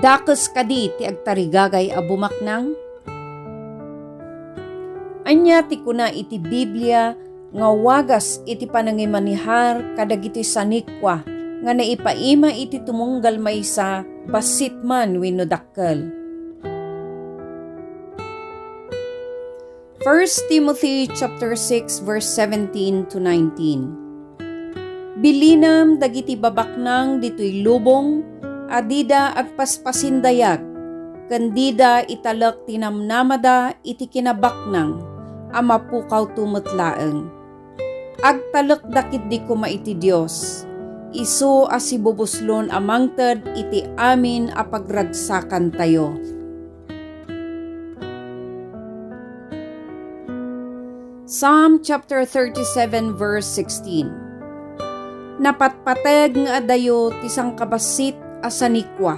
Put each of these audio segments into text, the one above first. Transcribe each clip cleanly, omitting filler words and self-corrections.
Dakes kadi ti agtarigagay a bumaknang? Anya ti kuna iti Biblia nga wagas iti panangimanihar kadagiti sanikwa nga naipaima iti tumunggal maysa basit man wenno dakkel. 1 Timothy chapter 6 verse 17 to 19. Bilinam dagiti babaknang ditoy lubong adida agpaspasidayag kandida italek tinamnamada iti kinabaknang amapukaw tumetlaeng. Agtalek dakit di kuma iti Dios. Isu asibubuslon amangted iti amin a pagragsakan tayo. Psalm chapter 37 verse 16. Napatpateg nga adayo ti sangkabasit a sanikwa.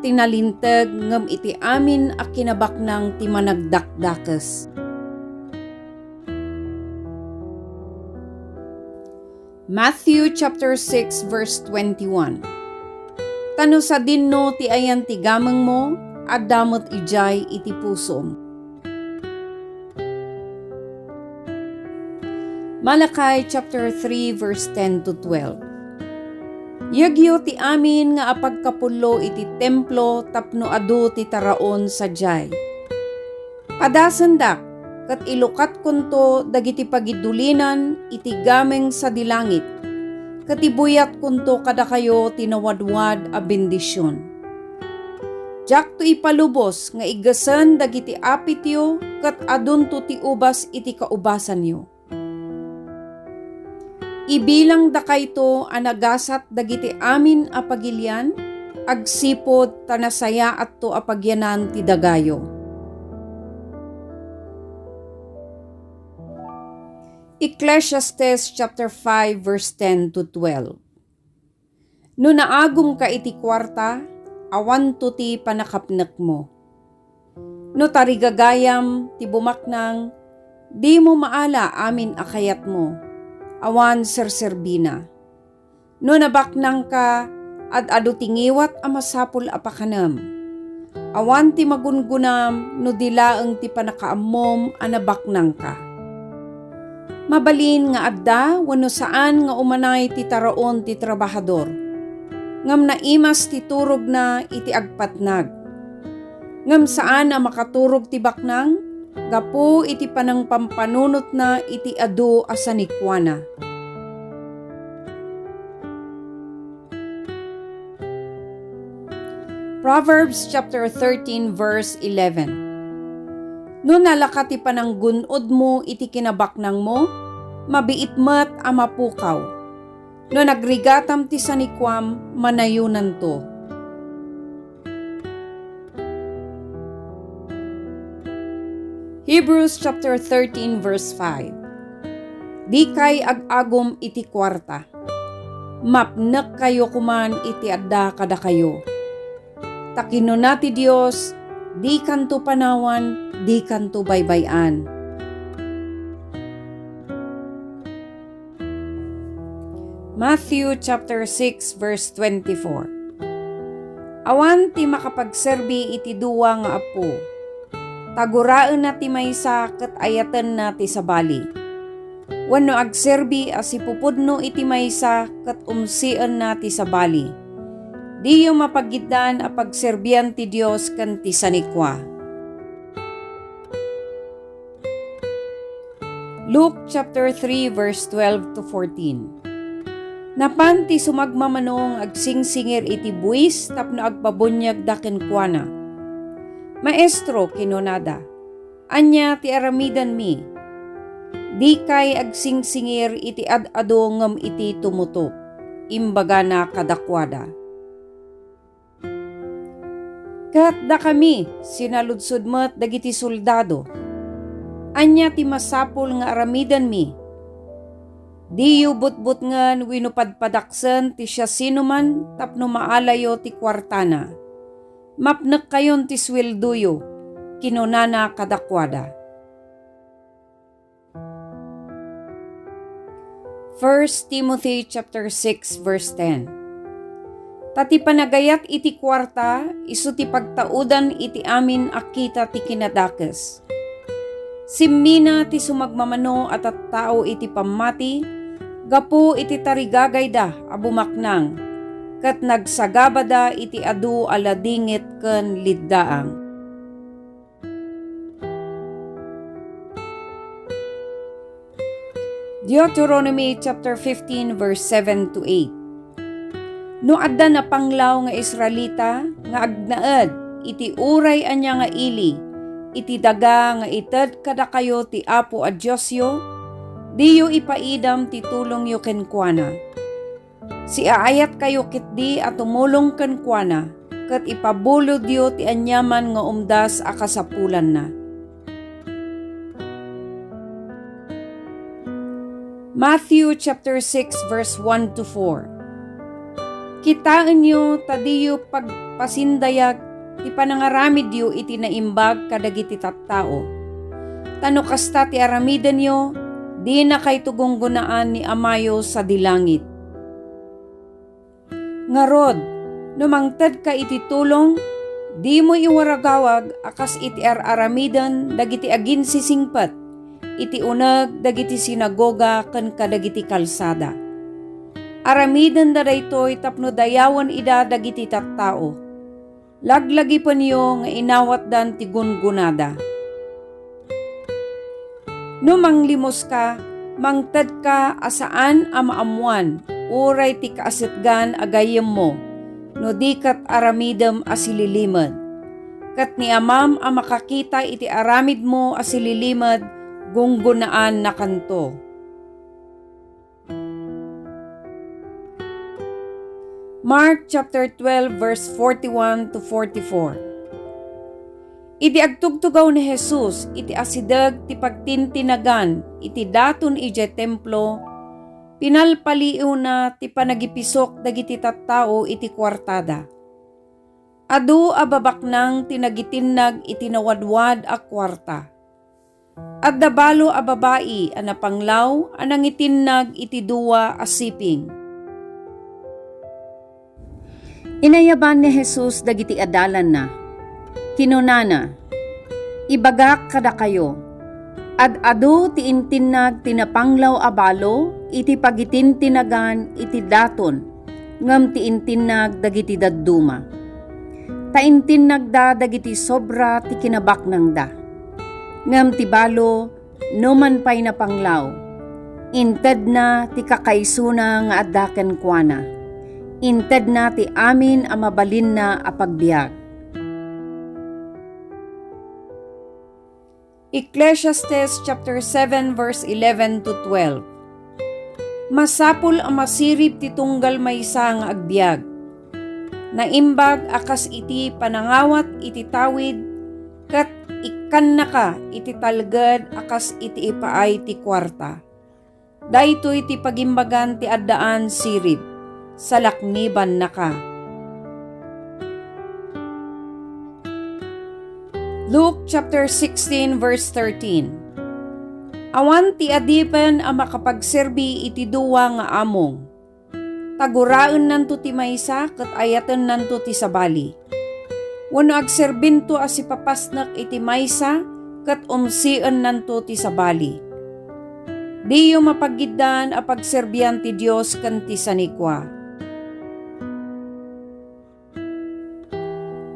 Tinalinteg ngem iti amin a kinabaknang ti managdakdakes. Matthew chapter 6 verse 21. Tano sa dinno ti ayan ti gameng mo, adamot ijay iti pusom. Malakay chapter 3 verse 10 to 12. Yagyo ti amin nga apagkapulo iti templo tapno adu ti taraon sadyay. Padasendak ket ilukat kunto dagiti pagidulinan iti gameng sa dilangit. Ket ibuyat kunto kada kayo tinawadwad a bendisyon. Jak to ipalubos nga igasen dagiti apityo ket adunto ti ubas iti kaubasan yo. Ibilang da kayto anagasat dagiti amin a pagilian, agsipod tanasaya atto a pagyanan ti dagayo. Ecclesiastes chapter 5 verse 10 to 12. No naagum ka iti kwarta, awan to ti panakapnek mo. No tarigagayam ti bumaknang, di mo maala amin akayat mo. Awan serserbina. No nabaknang ka, adu tingiwat a masapul apakanam. Awan ti magungunam, no dilaeng ti panakaammom a nabaknang ka. Mabalin nga adda, wano saan nga umanay ti taraon ti trabahador. Ngam naimas ti turog na iti agpatnag. Ngam saan a makaturog ti baknang, gapo iti panang pampanunot na iti adu asanikwana. Proverbs chapter 13 verse 11. No nalakat ti panang gunod mo iti kinabaknang mo, mabiit met a mapukaw. No nagrigatam ti sanikwam, manayunan to. Hebrews chapter 13 verse 5. Di kay agagom iti kwarta. Mapnek kayo kuman iti adda kada kayo. Takino na ti Dios, di kanto panawan, di kanto baybayan. Matthew chapter 6 verse 24. Awan ti makapagserbi iti duwa nga apo. Taguraan na ti maysa ket ayaten na ti sabali. Wenno agserbi as ipupudno iti maysa ket umsien na ti sabali. Di yu mapagiddan a pagserbian ti Dios ken ti sanikwa. Luke chapter 3 verse 12 to 14. Napan ti sumagmamanong agsingsingir iti buwis tapno agpabunyag da kenkwana. Maestro kinunada, anya ti aramidan mi. Di kay agsingsingir iti ad-ado ngem iti tumutup. Imbaga na kadakwada. Kat da kami sinaludsod met dagiti soldado. Anya ti masapul nga aramidan mi. Di yu butbut ngan winupadpadaksen ti siya sinuman tapno maalayo ti kwartana. Mapnek kayon ti swelduyo, kinunana kadakwada. 1 Timothy chapter 6 verse 10. Tati panagayat iti kwarta, isu ti pagtaudan iti amin akita ti kinadakes. Simmina ti sumagmamano at tao iti pamati, gapu iti tarigagay da abumaknang, kat nagsagabada iti adu aladingit ken liddaang. Deuteronomy chapter 15 verse 7 to 8. No adda na panglaw nga Israelita nga agnaed iti uray anya nga ili, iti daga nga ited kada kayo ti Apo a Diyosyo, diyo ipaidam ti tulong yo kenkwana. Si aayat kayo kitdi at tumulong kenkwana, ket ipabulod yo ti anyaman nga umdas a kasapulan na. Matthew chapter 6 verse 1 to 4. Kitaan nyo tadiyo pagpasindayag ti panangaramid yo iti naimbag kadagiti tattao. Tano kasta ti aramiden nyo, di na kay tugunggunaan ni Amayo sa dilangit. Ngarod, numangted ka iti tulong, di mo iwaragawag akas iti aramiden dagiti agin sisingpet, iti uneg dagiti sinagoga ken kadagiti kalsada. Aramiden da daytoy tapno dayawan ida dagiti tattao. Laglagi pa niyo nga inawat dan ti gungunada. No manglimos ka, mangted ka asaan amaamuan, uray ti kaasitgan agayem mo, no di kat aramidem asililimad. Kat ni amam a makakita iti aramid mo asililimad, gunggunaan na kanto. Mark chapter 12 verse 41 to 44. Iti agtugtugaw ni Jesus iti asideg ti pagtintinagan iti daton ije templo, pinalpaliw na ti panagipisok dagiti tattao iti kwartada. Adu ababaknang tinagitinag iti nawadwad a kwarta. At dabalo a babae a napanglaw a nangitinag iti duwa a siping. Inayaban ni Jesus dagiti adalan na. Kinunana, ibagak kada kayo. Ad-adu ti intinag tinapanglaw abalo, iti pagitintinagan iti daton, ngam ti intinag dagiti dadduma. Ta intinag da dagiti sobra ti kinabaknang da. Ngam ti balo, numan pay napanglaw. Inted na ti kakaisuna nga addaken kuana. Inted na ti amin a mabalin na a pagbiag. Ecclesiastes chapter 7 verse 11 to 12. Masapul a masirib ti tunggal maysa nga agbiag. Naimbag akas iti panangawat iti tawid, kat ikan na ka iti talged akas iti ipaay ti kwarta. Daytoy ti pagimbagan ti addaan sirib. Salakniban na ka. Luke chapter 16 verse 13. Awan ti adipen a makapagserbi iti duwa nga among. Taguraen nanto ti maysa ket ayaten nanto ti sabali. Wenno agserbinto a sipapasnek iti maysa ket umsien nanto ti sabali. Diyo mapagiddan a pagserbian ti Dios ken ti sanikwa.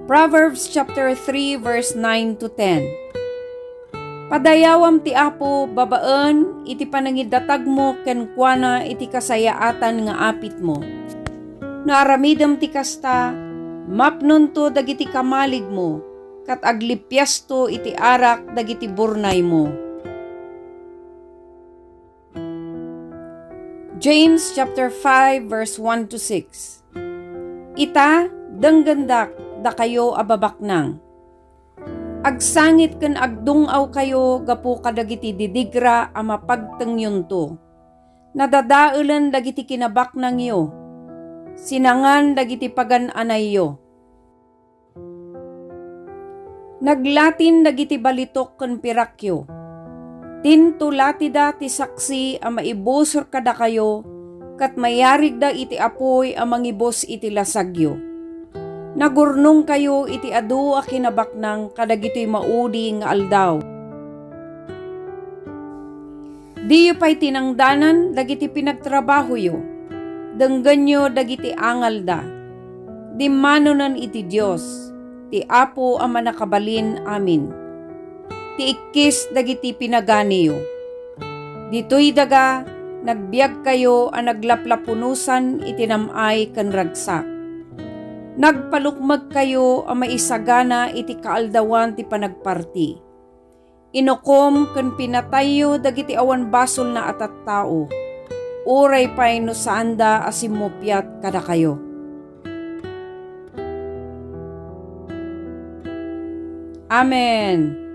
Proverbs chapter 3 verse 9 to 10. Padayawam ti Apo babaen iti panangidatag mo ken kuana iti kasayaatan nga apit mo. Naaramidem ti kasta, mapnon to dagiti kamalig mo, kat aglipyas to iti arak dagiti burnay mo. James chapter 5 verse 1 to 6. Ita denggendak da kayo ababaknang. Agsangit ken agdungaw kayo gapu kadagiti didigra a mapagtengyon to. Nadadaelan dagiti kinabaknang yo. Sinangan dagiti pagan-anay yo. Naglatin dagiti balitok ken pirakyo. Tintulatida ti saksi a maibusor kada kayo kat mayarig da iti apoy a mangibos iti lasagyo. Nagurnong kayo iti adu a kinabaknang kadagitoy maudi nga aldaw. Diyo pa'y tinangdanan dagiti pinagtrabaho yo. Dengganyo dagiti angal da. Dimanonan iti Diyos. Ti Apo a manakabalin amin. Ti ikkis dagiti pinaganiyo. Dito'y daga nagbiag kayo a naglaplapunusan iti namay ken ragsak. Nagpalukmag kayo a maisagana iti kaaldawan ti panagparti. Inukom ken pinatayo dagiti awan basol na atattao. Uray pay no saanda asimupyat kada kayo. Amen.